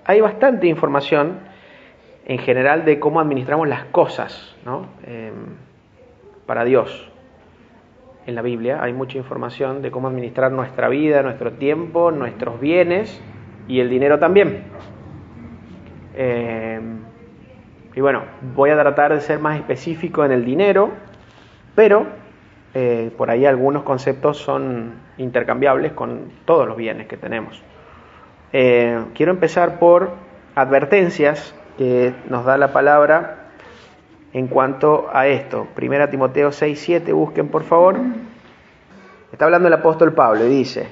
hay bastante información en general de cómo administramos las cosas, ¿no? Para Dios. En la Biblia hay mucha información de cómo administrar nuestra vida, nuestro tiempo, nuestros bienes y el dinero también. Y bueno, voy a tratar de ser más específico en el dinero, pero por ahí algunos conceptos son intercambiables con todos los bienes que tenemos. Quiero empezar por advertencias que nos da la palabra en cuanto a esto. 1 Timoteo 6:7, busquen por favor. Está hablando el apóstol Pablo y dice,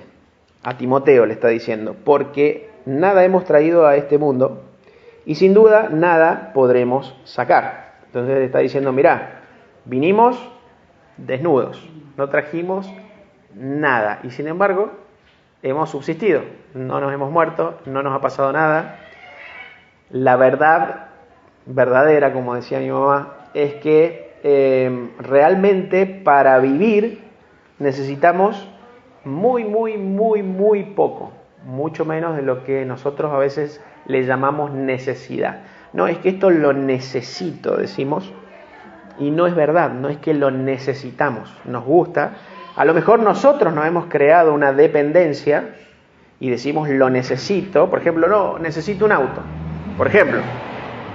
a Timoteo le está diciendo, porque nada hemos traído a este mundo y sin duda nada podremos sacar. Entonces le está diciendo, mirá, vinimos desnudos, no trajimos nada y sin embargo hemos subsistido, no nos hemos muerto, no nos ha pasado nada. La verdad verdadera, como decía mi mamá, es que realmente para vivir necesitamos muy poco, mucho menos de lo que nosotros a veces le llamamos necesidad. No, es que esto lo necesito, decimos, y no es verdad, no es que lo necesitamos, nos gusta. A lo mejor nosotros nos hemos creado una dependencia y decimos lo necesito, por ejemplo, no, necesito un auto, por ejemplo.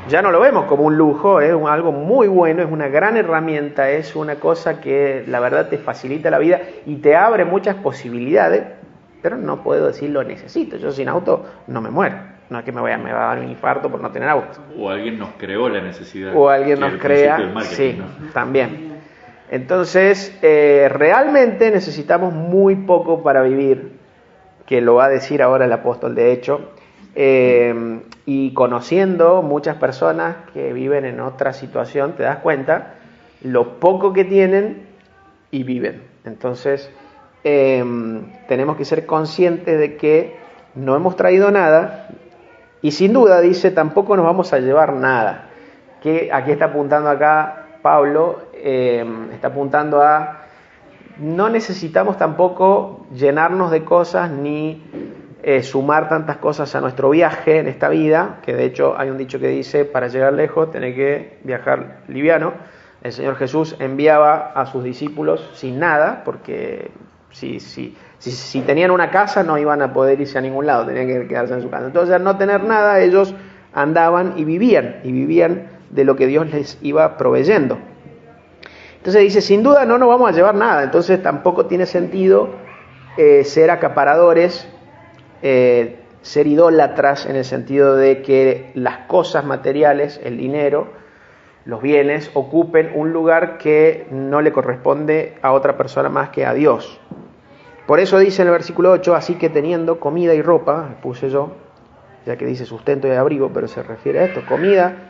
Ya no lo vemos como un lujo, es algo muy bueno, es una gran herramienta, es una cosa que la verdad te facilita la vida y te abre muchas posibilidades, pero no puedo decir lo necesito. Yo sin auto no me muero, no es que me va a dar un infarto por no tener auto. O alguien nos creó la necesidad. O alguien nos crea, sí, ¿no? También. Entonces, realmente necesitamos muy poco para vivir, que lo va a decir ahora el apóstol de hecho. Y conociendo muchas personas que viven en otra situación, te das cuenta lo poco que tienen y viven. Entonces, tenemos que ser conscientes de que no hemos traído nada y sin duda, dice, tampoco nos vamos a llevar nada. Que aquí está apuntando acá Pablo, está apuntando a no necesitamos tampoco llenarnos de cosas ni sumar tantas cosas a nuestro viaje en esta vida, que de hecho hay un dicho que dice, para llegar lejos tenés que viajar liviano. El Señor Jesús enviaba a sus discípulos sin nada, porque si tenían una casa no iban a poder irse a ningún lado, tenían que quedarse en su casa. Entonces al no tener nada, ellos andaban y vivían de lo que Dios les iba proveyendo. Entonces dice, sin duda no nos vamos a llevar nada, entonces tampoco tiene sentido ser acaparadores, ser idólatras en el sentido de que las cosas materiales, el dinero, los bienes, ocupen un lugar que no le corresponde a otra persona más que a Dios. Por eso dice en el versículo 8, así que teniendo comida y ropa, puse yo, ya que dice sustento y abrigo, pero se refiere a esto,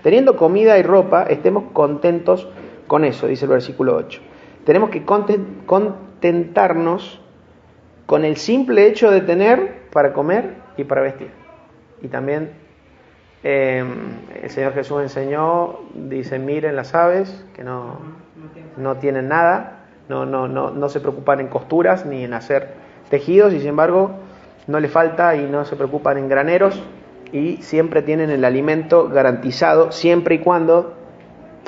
teniendo comida y ropa, estemos contentos con eso, dice el versículo 8. Tenemos que contentarnos con el simple hecho de tener para comer y para vestir. Y también el Señor Jesús enseñó, dice, miren las aves, que no tienen nada, no se preocupan en costuras ni en hacer tejidos, y sin embargo no les falta y no se preocupan en graneros, y siempre tienen el alimento garantizado, siempre y cuando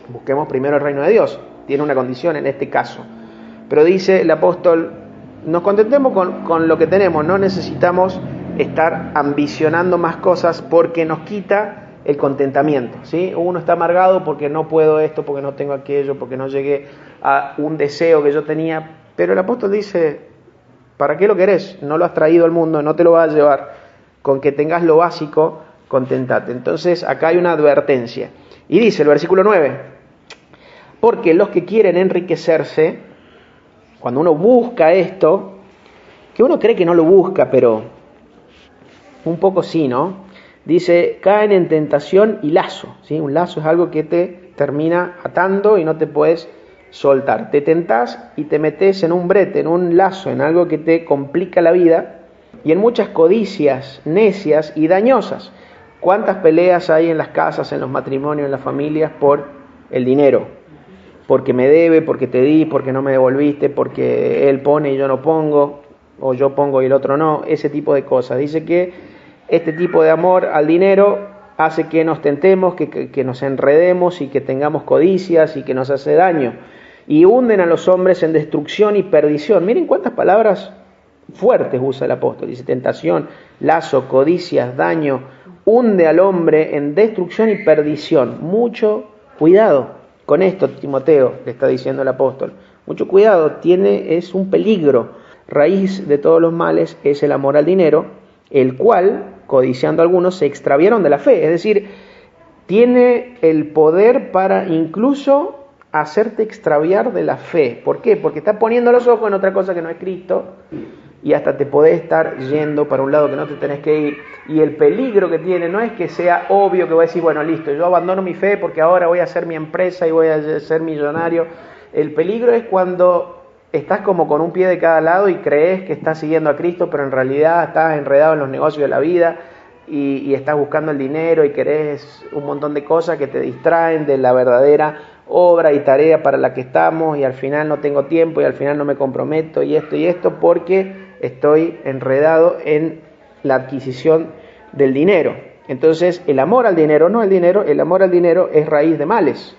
busquemos primero el reino de Dios. Tiene una condición en este caso. Pero dice el apóstol, nos contentemos con lo que tenemos, no necesitamos estar ambicionando más cosas porque nos quita el contentamiento, ¿sí? Uno está amargado porque no puedo esto, porque no tengo aquello, porque no llegué a un deseo que yo tenía. Pero el apóstol dice, ¿para qué lo querés? No lo has traído al mundo, no te lo vas a llevar. Con que tengas lo básico, contentate. Entonces acá hay una advertencia. Y dice el versículo 9, porque los que quieren enriquecerse, cuando uno busca esto, que uno cree que no lo busca, pero un poco sí, ¿no? Dice, caen en tentación y lazo, ¿sí? Un lazo es algo que te termina atando y no te puedes soltar. Te tentás y te metes en un brete, en un lazo, en algo que te complica la vida, y en muchas codicias necias y dañosas. ¿Cuántas peleas hay en las casas, en los matrimonios, en las familias por el dinero? Porque me debe, porque te di, porque no me devolviste, porque él pone y yo no pongo, o yo pongo y el otro no, ese tipo de cosas. Dice que Este tipo de amor al dinero hace que nos tentemos, que nos enredemos y que tengamos codicias y que nos hace daño. Y hunden a los hombres en destrucción y perdición. Miren cuántas palabras fuertes usa el apóstol. Dice tentación, lazo, codicias, daño. Hunde al hombre en destrucción y perdición. Mucho cuidado con esto, Timoteo, le está diciendo el apóstol. Mucho cuidado, es un peligro. Raíz de todos los males es el amor al dinero, el cual, codiciando a algunos, se extraviaron de la fe. Es decir, tiene el poder para incluso hacerte extraviar de la fe. ¿Por qué? Porque estás poniendo los ojos en otra cosa que no es Cristo y hasta te podés estar yendo para un lado que no te tenés que ir. Y el peligro que tiene no es que sea obvio que voy a decir, bueno, listo, yo abandono mi fe porque ahora voy a hacer mi empresa y voy a ser millonario. El peligro es cuando estás como con un pie de cada lado y crees que estás siguiendo a Cristo, pero en realidad estás enredado en los negocios de la vida y estás buscando el dinero y querés un montón de cosas que te distraen de la verdadera obra y tarea para la que estamos, y al final no tengo tiempo y al final no me comprometo y esto porque estoy enredado en la adquisición del dinero. Entonces el amor al dinero, el amor al dinero es raíz de males.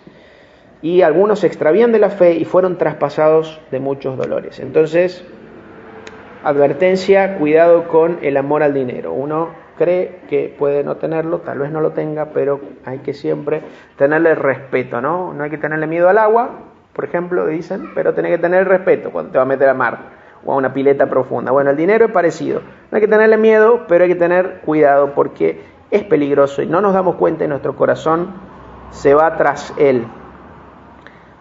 Y algunos se extravían de la fe y fueron traspasados de muchos dolores. Entonces, advertencia, cuidado con el amor al dinero. Uno cree que puede no tenerlo, tal vez no lo tenga, pero hay que siempre tenerle respeto, ¿no? No hay que tenerle miedo al agua, por ejemplo, dicen, pero tenés que tener respeto cuando te va a meter a mar o a una pileta profunda. Bueno, el dinero es parecido. No hay que tenerle miedo, pero hay que tener cuidado porque es peligroso y no nos damos cuenta y nuestro corazón se va tras él.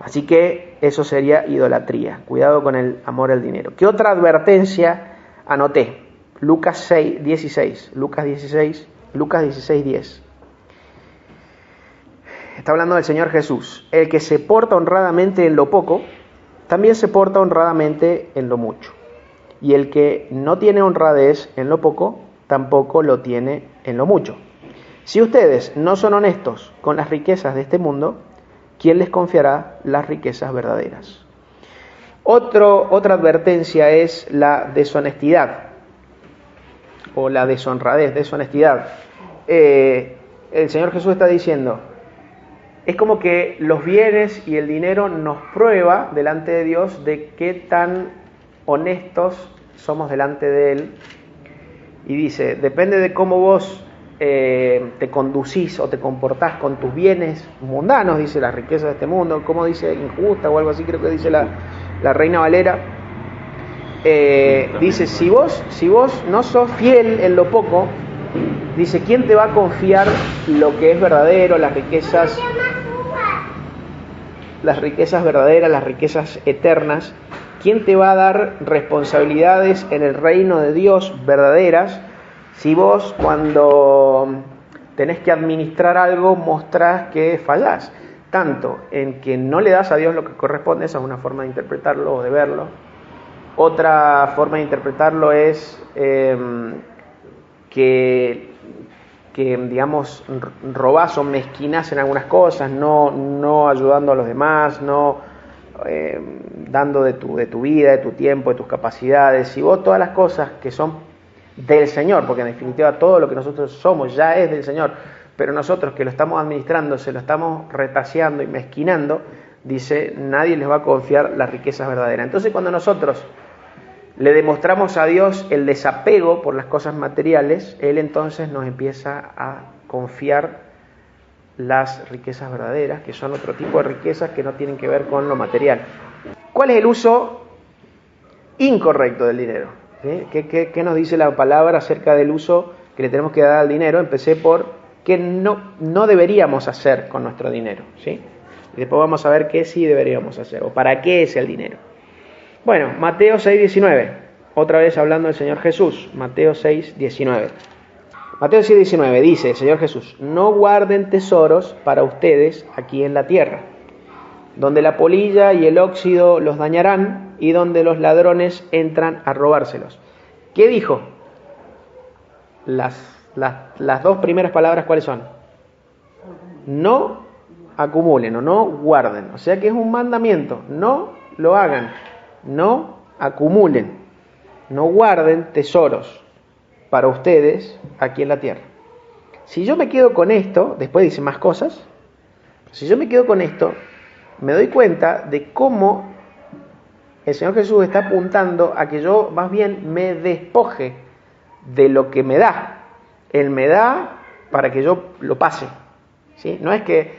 Así que eso sería idolatría. Cuidado con el amor al dinero. ¿Qué otra advertencia anoté? Lucas 6, 16. Lucas 16, 10. Está hablando del Señor Jesús. El que se porta honradamente en lo poco, también se porta honradamente en lo mucho. Y el que no tiene honradez en lo poco, tampoco lo tiene en lo mucho. Si ustedes no son honestos con las riquezas de este mundo, ¿quién les confiará las riquezas verdaderas? Otra advertencia es la deshonestidad o la deshonradez, deshonestidad. El Señor Jesús está diciendo, es como que los bienes y el dinero nos prueba delante de Dios de qué tan honestos somos delante de Él. Y dice, depende de cómo vos te conducís o te comportás con tus bienes mundanos, dice las riquezas de este mundo, como dice injusta o algo así, creo que dice la Reina Valera. Dice, si vos no sos fiel en lo poco, dice, ¿quién te va a confiar lo que es verdadero, las riquezas verdaderas, las riquezas eternas? ¿Quién te va a dar responsabilidades en el reino de Dios verdaderas si vos cuando tenés que administrar algo mostrás que fallás? Tanto en que no le das a Dios lo que corresponde, esa es una forma de interpretarlo o de verlo. Otra forma de interpretarlo es que digamos, robás o mezquinás en algunas cosas, no ayudando a los demás, no dando de tu vida, de tu tiempo, de tus capacidades. Si vos todas las cosas que son del Señor, porque en definitiva todo lo que nosotros somos ya es del Señor, pero nosotros que lo estamos administrando, se lo estamos retaseando y mezquinando, dice, nadie les va a confiar las riquezas verdaderas. Entonces cuando nosotros le demostramos a Dios el desapego por las cosas materiales, Él entonces nos empieza a confiar las riquezas verdaderas, que son otro tipo de riquezas que no tienen que ver con lo material. ¿Cuál es el uso incorrecto del dinero? ¿Sí? ¿Qué nos dice la palabra acerca del uso que le tenemos que dar al dinero? Empecé por qué no deberíamos hacer con nuestro dinero, ¿sí? Y después vamos a ver qué sí deberíamos hacer, o para qué es el dinero. Bueno, Mateo 6:19, otra vez hablando del Señor Jesús, Mateo 6:19. Mateo 6:19 dice el Señor Jesús, no guarden tesoros para ustedes aquí en la tierra, donde la polilla y el óxido los dañarán y donde los ladrones entran a robárselos. ¿Qué dijo? Las dos primeras palabras, ¿cuáles son? No acumulen o no guarden. O sea que es un mandamiento, no lo hagan, no acumulen, no guarden tesoros. para ustedes aquí en la tierra. Si yo me quedo con esto, después dice más cosas, si yo me quedo con esto, me doy cuenta de cómo el Señor Jesús está apuntando a que yo más bien me despoje de lo que me da. Él me da para que yo lo pase, ¿sí? No es que,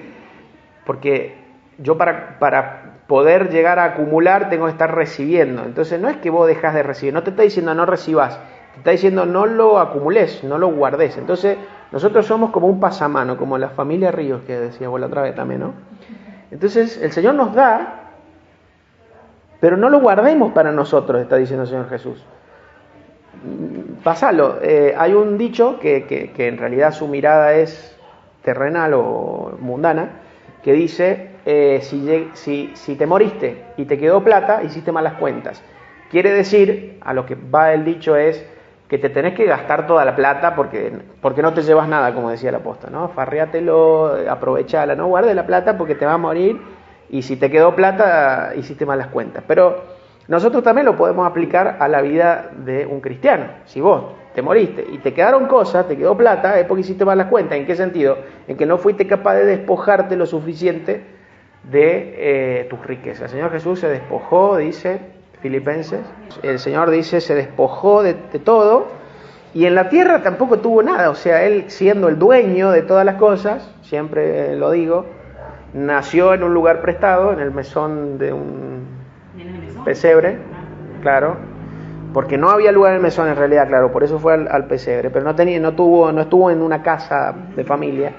porque yo para poder llegar a acumular tengo que estar recibiendo. Entonces no es que vos dejás de recibir, no te está diciendo no recibas, te está diciendo no lo acumules, no lo guardes. Entonces nosotros somos como un pasamano, como la familia Ríos que decía vos la otra vez también, ¿no? Entonces el Señor nos da, pero no lo guardemos para nosotros, está diciendo el Señor Jesús. Pásalo. Hay un dicho que en realidad su mirada es terrenal o mundana, que dice, si te moriste y te quedó plata, hiciste malas cuentas. Quiere decir, a lo que va el dicho es, que te tenés que gastar toda la plata porque no te llevas nada, como decía el apóstol, ¿no? Farreátelo, aprovechala, no guardes la plata porque te va a morir y si te quedó plata hiciste malas cuentas. Pero nosotros también lo podemos aplicar a la vida de un cristiano. Si vos te moriste y te quedaron cosas, te quedó plata, es porque hiciste malas cuentas. ¿En qué sentido? En que no fuiste capaz de despojarte lo suficiente de tus riquezas. El Señor Jesús se despojó, dice Filipenses, el Señor dice, se despojó de todo, y en la tierra tampoco tuvo nada, o sea, Él siendo el dueño de todas las cosas, siempre lo digo, nació en un lugar prestado, en el mesón de un pesebre, claro, porque no había lugar en el mesón en realidad, claro, por eso fue al pesebre, pero no estuvo en una casa de familia.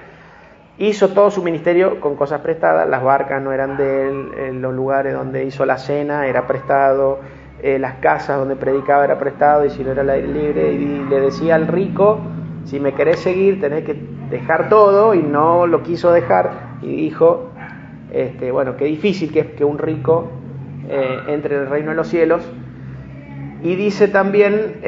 Hizo todo su ministerio con cosas prestadas, las barcas no eran de él, los lugares donde hizo la cena era prestado, las casas donde predicaba era prestado, y si no era al aire libre, y le decía al rico, si me querés seguir tenés que dejar todo, y no lo quiso dejar, y dijo, bueno, qué difícil que es que un rico entre en el reino de los cielos, y dice también,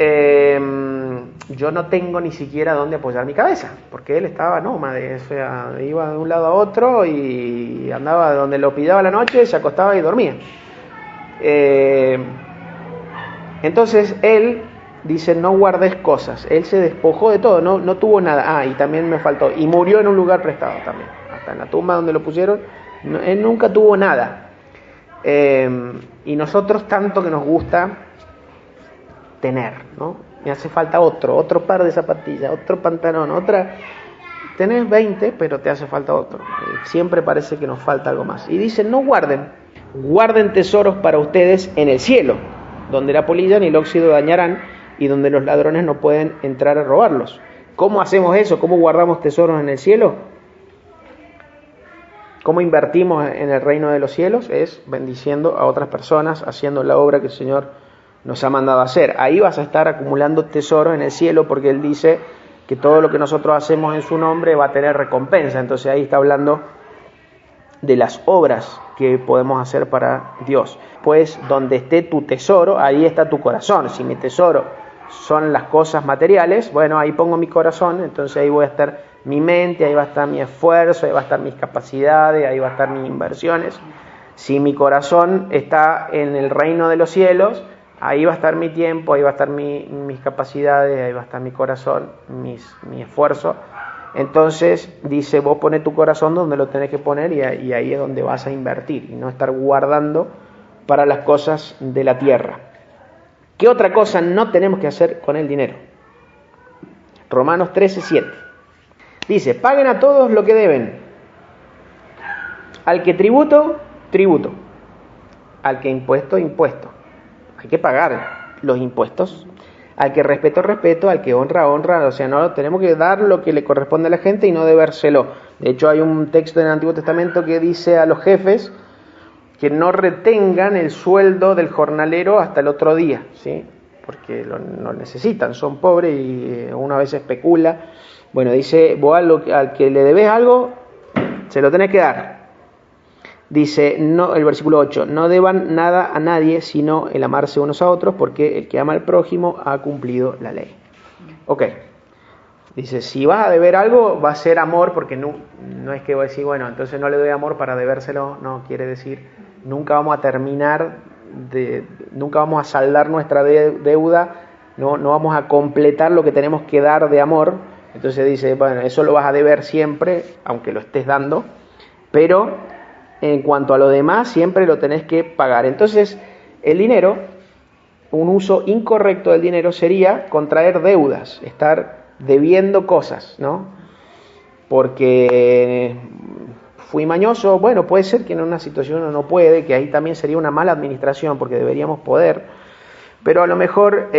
yo no tengo ni siquiera dónde apoyar mi cabeza, porque él estaba nómade, o sea, iba de un lado a otro y andaba donde lo pillaba la noche, se acostaba y dormía. Entonces él dice, no guardes cosas, él se despojó de todo, no tuvo nada. Y también me faltó, y murió en un lugar prestado también, hasta en la tumba donde lo pusieron, él nunca tuvo nada. Y nosotros tanto que nos gusta tener, ¿no? Me hace falta otro par de zapatillas, otro pantalón, tenés 20, pero te hace falta otro. Siempre parece que nos falta algo más. Y dice, no guarden tesoros para ustedes en el cielo, donde la polilla ni el óxido dañarán, y donde los ladrones no pueden entrar a robarlos. ¿Cómo hacemos eso? ¿Cómo guardamos tesoros en el cielo? ¿Cómo invertimos en el reino de los cielos? Es bendiciendo a otras personas, haciendo la obra que el Señor nos ha mandado a hacer. Ahí vas a estar acumulando tesoros en el cielo, porque Él dice que todo lo que nosotros hacemos en su nombre va a tener recompensa. Entonces ahí está hablando de las obras que podemos hacer para Dios. Pues donde esté tu tesoro, ahí está tu corazón. Si mi tesoro son las cosas materiales, bueno, ahí pongo mi corazón, entonces ahí voy a estar mi mente, ahí va a estar mi esfuerzo, ahí va a estar mis capacidades, ahí va a estar mis inversiones. Si mi corazón está en el reino de los cielos, ahí va a estar mi tiempo, ahí va a estar mis capacidades, ahí va a estar mi corazón, mi esfuerzo. Entonces dice, vos pones tu corazón donde lo tenés que poner, y ahí es donde vas a invertir, y no estar guardando para las cosas de la tierra. ¿Qué otra cosa no tenemos que hacer con el dinero? Romanos 13:7. Dice, paguen a todos lo que deben. Al que tributo, tributo. Al que impuesto, impuesto. Hay que pagar los impuestos. Al que respeto, respeto. Al que honra, honra. O sea, no tenemos que dar lo que le corresponde a la gente y no debérselo. De hecho, hay un texto en el Antiguo Testamento que dice a los jefes que no retengan el sueldo del jornalero hasta el otro día, ¿sí? Porque lo necesitan, son pobres y uno a veces especula. Bueno, dice, vos al que le debes algo, se lo tenés que dar. Dice, no, el versículo 8, no deban nada a nadie sino el amarse unos a otros, porque el que ama al prójimo ha cumplido la ley. Ok. Dice, si vas a deber algo, va a ser amor, porque no es que voy a decir, bueno, entonces no le doy amor para debérselo. No, quiere decir, nunca vamos a terminar, nunca vamos a saldar nuestra deuda no vamos a completar lo que tenemos que dar de amor. Entonces dice, bueno, eso lo vas a deber siempre, aunque lo estés dando, pero en cuanto a lo demás, siempre lo tenés que pagar. Entonces, el dinero, un uso incorrecto del dinero sería contraer deudas, estar debiendo cosas, ¿no? Porque fui mañoso, bueno, puede ser que en una situación uno no puede, que ahí también sería una mala administración, porque deberíamos poder, pero a lo mejor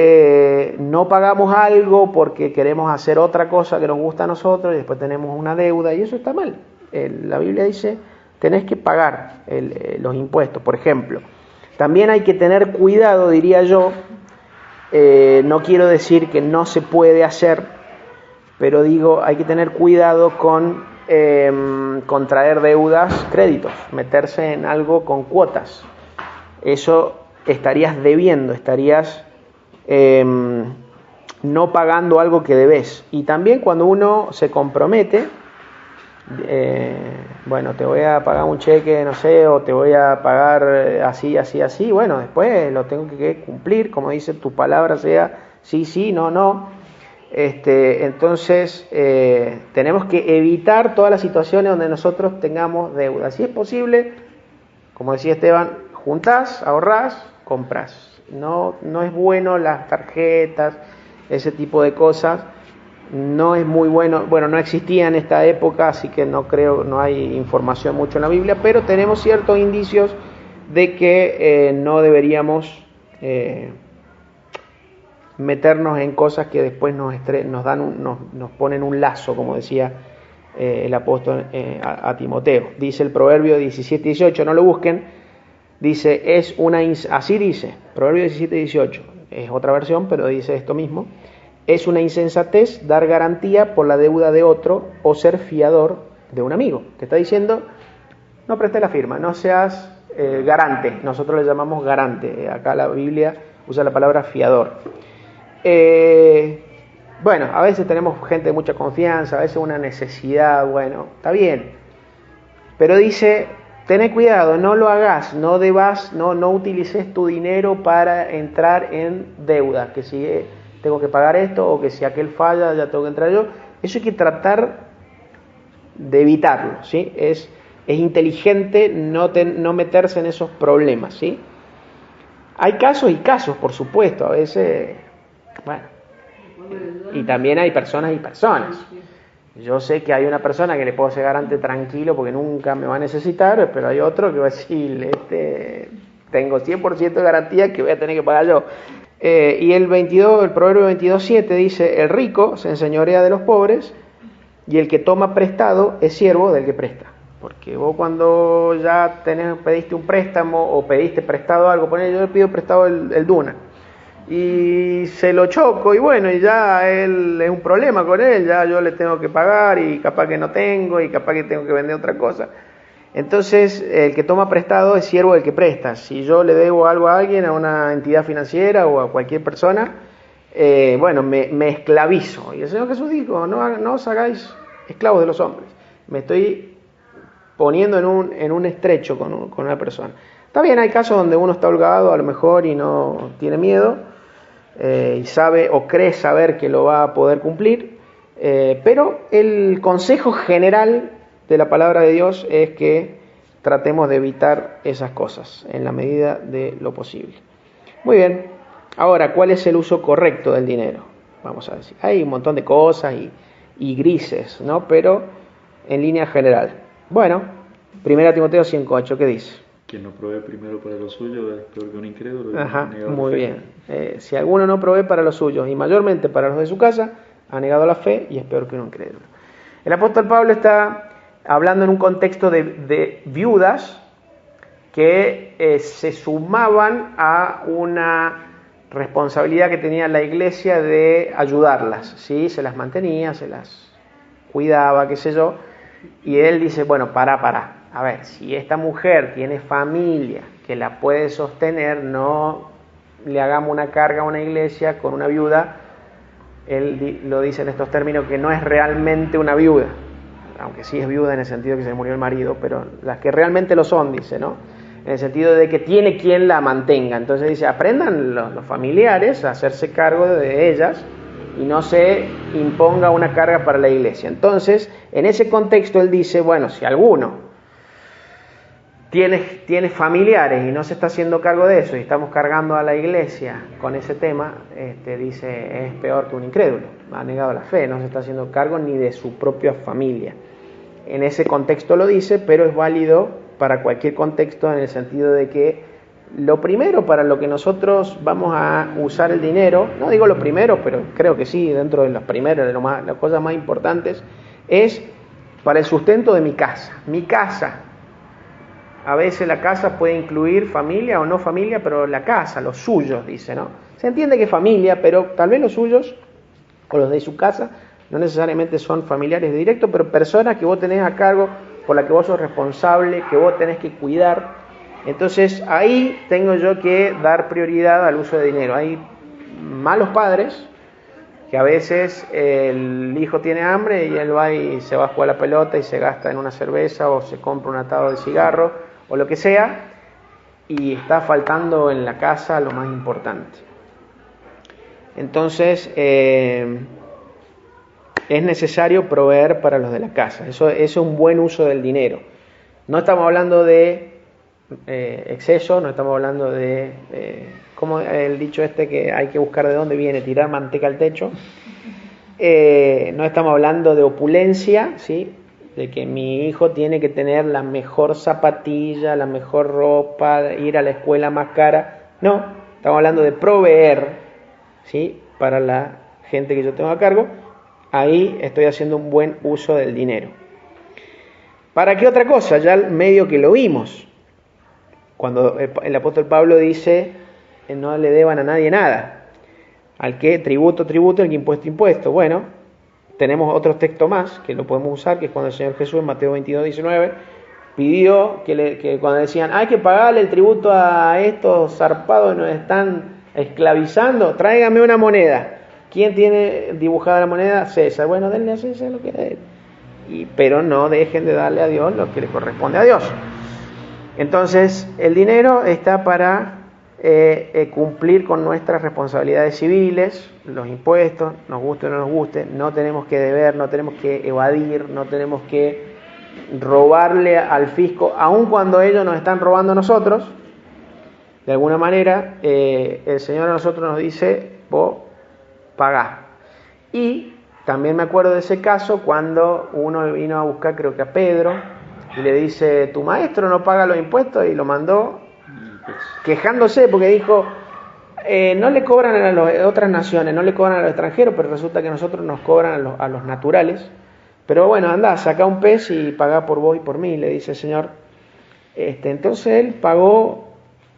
no pagamos algo porque queremos hacer otra cosa que nos gusta a nosotros y después tenemos una deuda y eso está mal. La Biblia dice, tenés que pagar los impuestos, por ejemplo. También hay que tener cuidado, diría yo, no quiero decir que no se puede hacer, pero digo, hay que tener cuidado con contraer deudas, créditos, meterse en algo con cuotas. Eso estarías debiendo, estarías no pagando algo que debes. Y también cuando uno se compromete, bueno, te voy a pagar un cheque, no sé, o te voy a pagar así, así, así, bueno, después lo tengo que cumplir, como dice tu palabra, sea sí, sí, no, no. Entonces, tenemos que evitar todas las situaciones donde nosotros tengamos deuda. Si es posible, como decía Esteban, juntás, ahorrás, compras. No es bueno las tarjetas, ese tipo de cosas. No es muy bueno, no existía en esta época, así que no hay información mucho en la Biblia, pero tenemos ciertos indicios de que no deberíamos meternos en cosas que después nos ponen un lazo, como decía el apóstol a Timoteo. Dice el Proverbio 17:18, no lo busquen, dice, así dice, Proverbio 17:18, es otra versión, pero dice esto mismo. Es una insensatez dar garantía por la deuda de otro o ser fiador de un amigo. Te está diciendo, no prestes la firma, no seas garante. Nosotros le llamamos garante. Acá la Biblia usa la palabra fiador. Bueno, a veces tenemos gente de mucha confianza, a veces una necesidad, bueno, está bien. Pero dice, tené cuidado, no lo hagas, no utilices tu dinero para entrar en deuda, que si tengo que pagar esto, o que si aquel falla, ya tengo que entrar yo. Eso hay que tratar de evitarlo, ¿sí? Es inteligente no meterse en esos problemas, ¿sí? Hay casos y casos, por supuesto, a veces, bueno, y también hay personas y personas. Yo sé que hay una persona que le puedo ser garante tranquilo porque nunca me va a necesitar, pero hay otro que va a decir, tengo 100% de garantía que voy a tener que pagar yo. Y el Proverbio 22:7 dice, el rico se enseñorea de los pobres y el que toma prestado es siervo del que presta. Porque vos cuando ya pediste un préstamo o pediste prestado algo, yo le pido prestado el Duna y se lo choco y bueno, y ya él es un problema con él, ya yo le tengo que pagar y capaz que no tengo y capaz que tengo que vender otra cosa. Entonces, el que toma prestado es siervo del que presta. Si yo le debo algo a alguien, a una entidad financiera o a cualquier persona, me esclavizo. Y el Señor Jesús dijo, no os hagáis esclavos de los hombres. Me estoy poniendo en un estrecho con una persona. Está bien, hay casos donde uno está holgado a lo mejor y no tiene miedo, y sabe o cree saber que lo va a poder cumplir, pero el consejo general de la palabra de Dios es que tratemos de evitar esas cosas en la medida de lo posible. Muy bien, ahora, ¿cuál es el uso correcto del dinero? Vamos a decir, hay un montón de cosas y grises, ¿no? Pero en línea general. Bueno, 1 Timoteo 5:8, ¿qué dice? Quien no provee primero para lo suyo es peor que un incrédulo. Ajá, muy bien. Si alguno no provee para los suyos y mayormente para los de su casa, ha negado la fe y es peor que un incrédulo. El apóstol Pablo está hablando en un contexto de viudas que se sumaban a una responsabilidad que tenía la iglesia de ayudarlas, ¿sí? Se las mantenía, se las cuidaba, qué sé yo, y él dice, bueno, para. A ver, si esta mujer tiene familia que la puede sostener, no le hagamos una carga a una iglesia con una viuda. Él lo dice en estos términos, que no es realmente una viuda, aunque sí es viuda en el sentido que se murió el marido, pero las que realmente lo son, dice, ¿no? en el sentido de que tiene quien la mantenga. Entonces dice, aprendan los familiares a hacerse cargo de ellas y no se imponga una carga para la iglesia. Entonces, en ese contexto él dice, bueno, si alguno tiene familiares y no se está haciendo cargo de eso y estamos cargando a la iglesia con ese tema, dice, es peor que un incrédulo, ha negado la fe, no se está haciendo cargo ni de su propia familia. En ese contexto lo dice, pero es válido para cualquier contexto en el sentido de que lo primero para lo que nosotros vamos a usar el dinero, no digo lo primero, pero creo que sí, dentro de las primeras, de las cosas más importantes, es para el sustento de mi casa. Mi casa, a veces la casa puede incluir familia o no familia, pero la casa, los suyos, dice, ¿no? Se entiende que familia, pero tal vez los suyos o los de su casa no necesariamente son familiares directos, pero personas que vos tenés a cargo, por las que vos sos responsable, que vos tenés que cuidar. Entonces ahí tengo yo que dar prioridad al uso de dinero. Hay malos padres que a veces el hijo tiene hambre y él va y se va a jugar a la pelota y se gasta en una cerveza o se compra un atado de cigarro o lo que sea, y está faltando en la casa lo más importante. Entonces es necesario proveer para los de la casa. Eso es un buen uso del dinero. No estamos hablando de exceso, no estamos hablando de como el dicho que hay que buscar de dónde viene, tirar manteca al techo. No estamos hablando de opulencia, ¿sí? De que mi hijo tiene que tener la mejor zapatilla, la mejor ropa, ir a la escuela más cara. No, estamos hablando de proveer, ¿sí? Para la gente que yo tengo a cargo. Ahí estoy haciendo un buen uso del dinero. ¿Para qué otra cosa? Ya medio que lo vimos. Cuando el apóstol Pablo dice, no le deban a nadie nada. Al que tributo, tributo, al que impuesto, impuesto. Bueno, tenemos otros textos más que lo podemos usar, que es cuando el Señor Jesús en Mateo 22, 19 pidió que cuando decían, hay que pagarle el tributo a estos zarpados que nos están esclavizando, tráigame una moneda. ¿Quién tiene dibujada la moneda? César. Bueno, denle a César lo que es. Pero no dejen de darle a Dios lo que le corresponde a Dios. Entonces, el dinero está para cumplir con nuestras responsabilidades civiles, los impuestos, nos guste o no nos guste, no tenemos que deber, no tenemos que evadir, no tenemos que robarle al fisco, aun cuando ellos nos están robando a nosotros. De alguna manera, el Señor a nosotros nos dice, vos pagá. Y también me acuerdo de ese caso cuando uno vino a buscar, creo que a Pedro, y le dice, tu maestro no paga los impuestos, y lo mandó quejándose porque dijo, no le cobran a las otras naciones, no le cobran a los extranjeros, pero resulta que nosotros nos cobran a los naturales. Pero bueno, anda, saca un pez y paga por vos y por mí, le dice el Señor. Entonces él pagó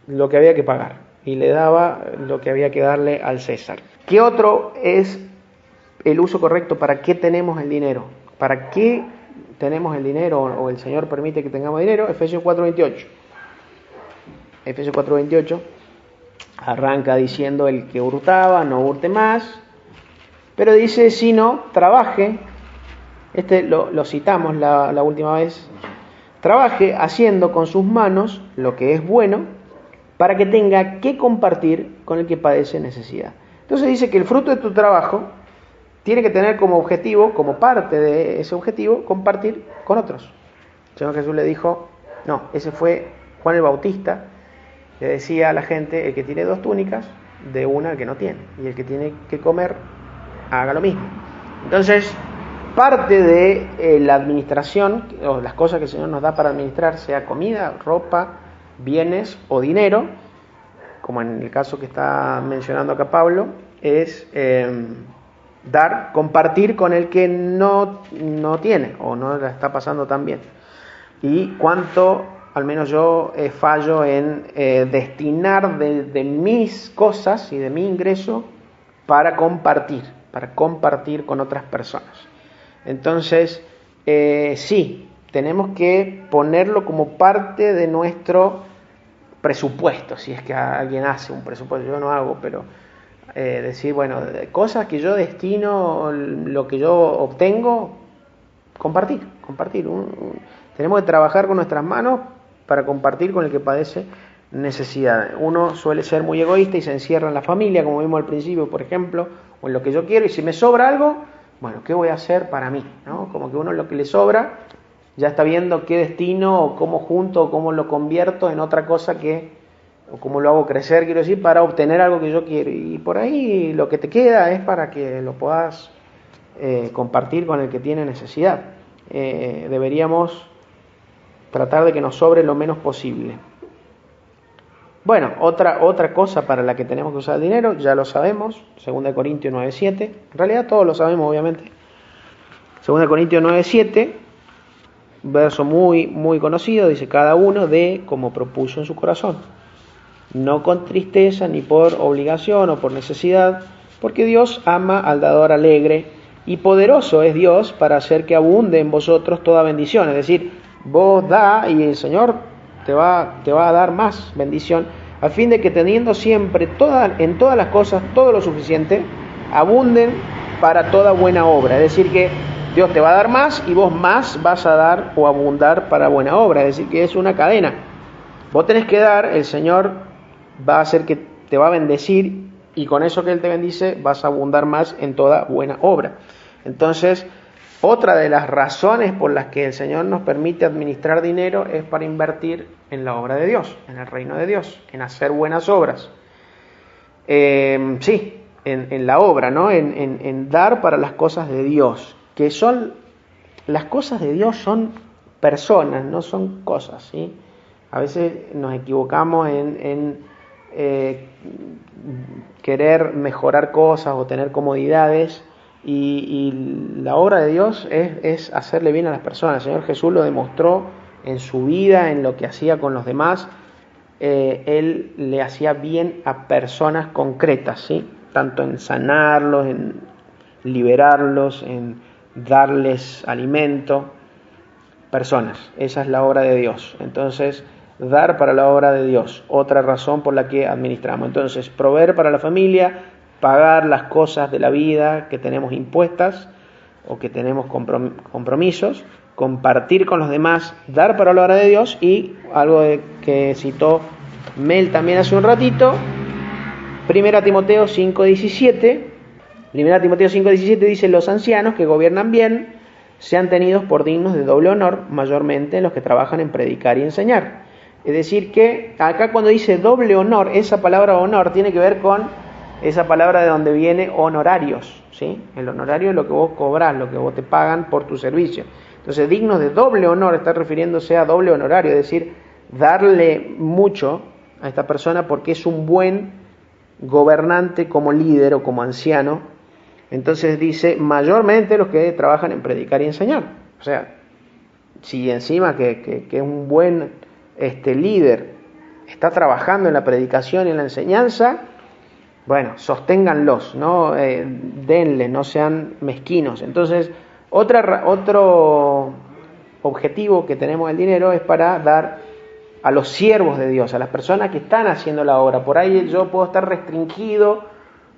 lo que había que pagar y le daba lo que había que darle al César. ¿Qué otro es el uso correcto? ¿Para qué tenemos el dinero? ¿Para qué tenemos el dinero o el Señor permite que tengamos dinero? Efesios 4:28. Efesios 4:28 arranca diciendo, el que hurtaba no hurte más, pero dice, sino trabaje, lo citamos la última vez, trabaje haciendo con sus manos lo que es bueno, para que tenga que compartir con el que padece necesidad. Entonces dice que el fruto de tu trabajo tiene que tener como objetivo, como parte de ese objetivo, compartir con otros. El Señor Jesús le dijo, no, ese fue Juan el Bautista, le decía a la gente, el que tiene 2 túnicas, de una al que no tiene, y el que tiene que comer, haga lo mismo. Entonces, parte de la administración, o las cosas que el Señor nos da para administrar, sea comida, ropa, bienes o dinero, como en el caso que está mencionando acá Pablo, es compartir con el que no tiene o no la está pasando tan bien. Y cuánto, al menos yo, fallo en destinar de mis cosas y de mi ingreso para compartir con otras personas. Entonces, sí, tenemos que ponerlo como parte de nuestro presupuesto, si es que alguien hace un presupuesto, yo no hago, pero decir, bueno, cosas que yo destino, lo que yo obtengo, compartir. Tenemos que trabajar con nuestras manos para compartir con el que padece necesidad. Uno suele ser muy egoísta y se encierra en la familia, como vimos al principio, por ejemplo, o en lo que yo quiero, y si me sobra algo, bueno, ¿qué voy a hacer para mí? ¿No? Como que uno lo que le sobra ya está viendo qué destino o cómo junto o cómo lo convierto en otra cosa o cómo lo hago crecer, quiero decir, para obtener algo que yo quiero. Y por ahí lo que te queda es para que lo puedas compartir con el que tiene necesidad. Deberíamos tratar de que nos sobre lo menos posible. Bueno, otra cosa para la que tenemos que usar el dinero, ya lo sabemos, 2 Corintios 9:7, en realidad todos lo sabemos obviamente. 2 Corintios 9:7, verso muy, muy conocido, dice: cada uno dé como propuso en su corazón, no con tristeza ni por obligación o por necesidad, porque Dios ama al dador alegre, y poderoso es Dios para hacer que abunde en vosotros toda bendición. Es decir, vos da y el Señor te va a dar más bendición, a fin de que teniendo siempre en todas las cosas todo lo suficiente, abunden para toda buena obra. Es decir, que Dios te va a dar más y vos más vas a dar o abundar para buena obra. Es decir, que es una cadena. Vos tenés que dar, el Señor va a hacer que te va a bendecir, y con eso que Él te bendice vas a abundar más en toda buena obra. Entonces, otra de las razones por las que el Señor nos permite administrar dinero es para invertir en la obra de Dios, en el reino de Dios, en hacer buenas obras. En la obra, ¿no? En dar para las cosas de Dios, que son, las cosas de Dios son personas, no son cosas, ¿sí? A veces nos equivocamos en querer mejorar cosas o tener comodidades, y la obra de Dios es hacerle bien a las personas. El Señor Jesús lo demostró en su vida, en lo que hacía con los demás. Él le hacía bien a personas concretas, ¿sí? Tanto en sanarlos, en liberarlos, en darles alimento. Personas, esa es la obra de Dios. Entonces, dar para la obra de Dios, otra razón por la que administramos. Entonces, proveer para la familia, pagar las cosas de la vida que tenemos impuestas o que tenemos compromisos, compartir con los demás, dar para la obra de Dios, y algo que citó Mel también hace un ratito, 1 Timoteo 5:17. 1 Timoteo 5:17 dice: los ancianos que gobiernan bien sean tenidos por dignos de doble honor, mayormente los que trabajan en predicar y enseñar. Es decir, que acá cuando dice doble honor, esa palabra honor tiene que ver con esa palabra de donde viene honorarios, ¿sí? El honorario es lo que vos cobrás, lo que vos te pagan por tu servicio. Entonces, dignos de doble honor está refiriéndose a doble honorario, es decir, darle mucho a esta persona porque es un buen gobernante como líder o como anciano. Entonces dice, mayormente los que trabajan en predicar y enseñar. O sea, si encima que un buen líder está trabajando en la predicación y en la enseñanza, bueno, sosténganlos, ¿no? Denle, no sean mezquinos. Entonces, otro objetivo que tenemos del dinero es para dar a los siervos de Dios, a las personas que están haciendo la obra. Por ahí yo puedo estar restringido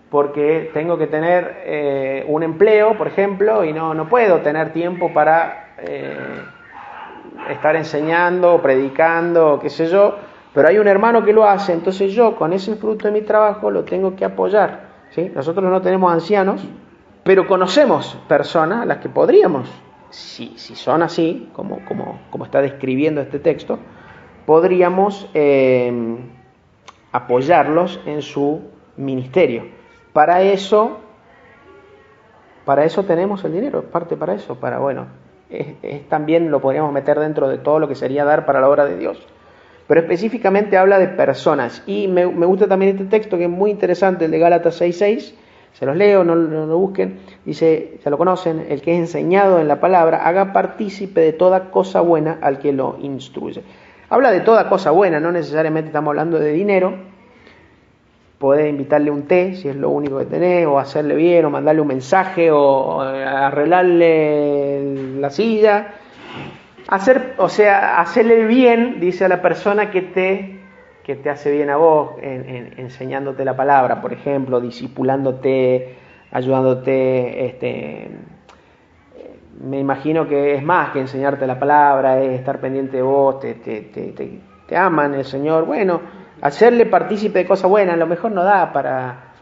porque tengo que tener un empleo, por ejemplo, y no puedo tener tiempo para estar enseñando, predicando, qué sé yo, pero hay un hermano que lo hace, entonces yo con ese fruto de mi trabajo lo tengo que apoyar, ¿sí? Nosotros no tenemos ancianos, pero conocemos personas a las que podríamos, si son así, como está describiendo este texto, podríamos apoyarlos en su ministerio. Para eso tenemos el dinero, parte para eso, también lo podríamos meter dentro de todo lo que sería dar para la obra de Dios. Pero específicamente habla de personas. Y me gusta también este texto que es muy interesante, el de Gálatas 6:6. Se los leo, no lo busquen. Dice, ya lo conocen: el que es enseñado en la palabra, haga partícipe de toda cosa buena al que lo instruye. Habla de toda cosa buena, no necesariamente estamos hablando de dinero. Podés invitarle un té, si es lo único que tenés, o hacerle bien, o mandarle un mensaje, o arreglarle la silla. Hacerle bien, dice a la persona que te hace bien a vos, enseñándote la palabra, por ejemplo, discipulándote, ayudándote, me imagino que es más que enseñarte la palabra, es estar pendiente de vos, te aman el Señor. Bueno, hacerle partícipe de cosas buenas, a lo mejor no da para,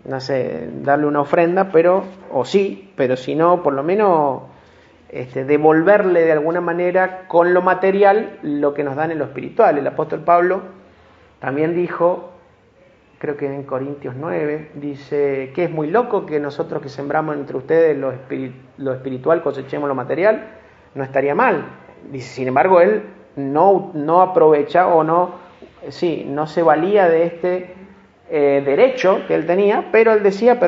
no sé, darle una ofrenda, pero si no, por lo menos devolverle de alguna manera con lo material lo que nos dan en lo espiritual. El apóstol Pablo también dijo, creo que en Corintios 9, dice que es muy loco que nosotros que sembramos entre ustedes lo espiritual cosechemos lo material. No estaría mal. Dice, sin embargo, él no aprovechaba o no se valía de este derecho que él tenía, pero él decía,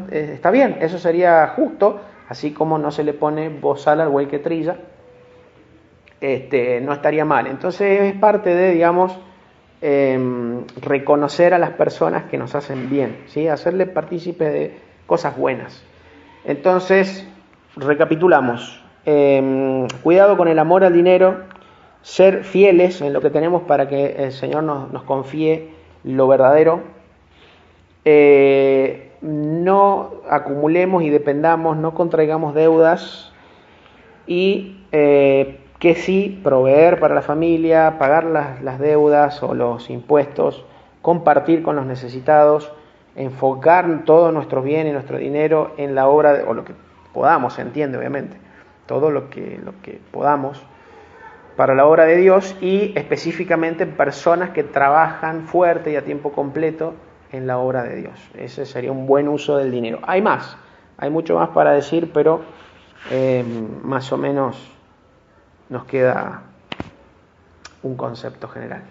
está bien, eso sería justo, así como no se le pone bozal al buey que trilla, no estaría mal. Entonces es parte de, digamos, reconocer a las personas que nos hacen bien, ¿sí? Hacerle partícipe de cosas buenas. Entonces, recapitulamos. Cuidado con el amor al dinero, ser fieles en lo que tenemos para que el Señor nos confíe lo verdadero. No acumulemos y dependamos, no contraigamos deudas y que sí, proveer para la familia, pagar las deudas o los impuestos, compartir con los necesitados, enfocar todos nuestros bienes y nuestro dinero en la obra, o lo que podamos, se entiende obviamente, todo lo que podamos para la obra de Dios, y específicamente personas que trabajan fuerte y a tiempo completo en la obra de Dios. Ese sería un buen uso del dinero. Hay mucho más para decir, pero más o menos nos queda un concepto general.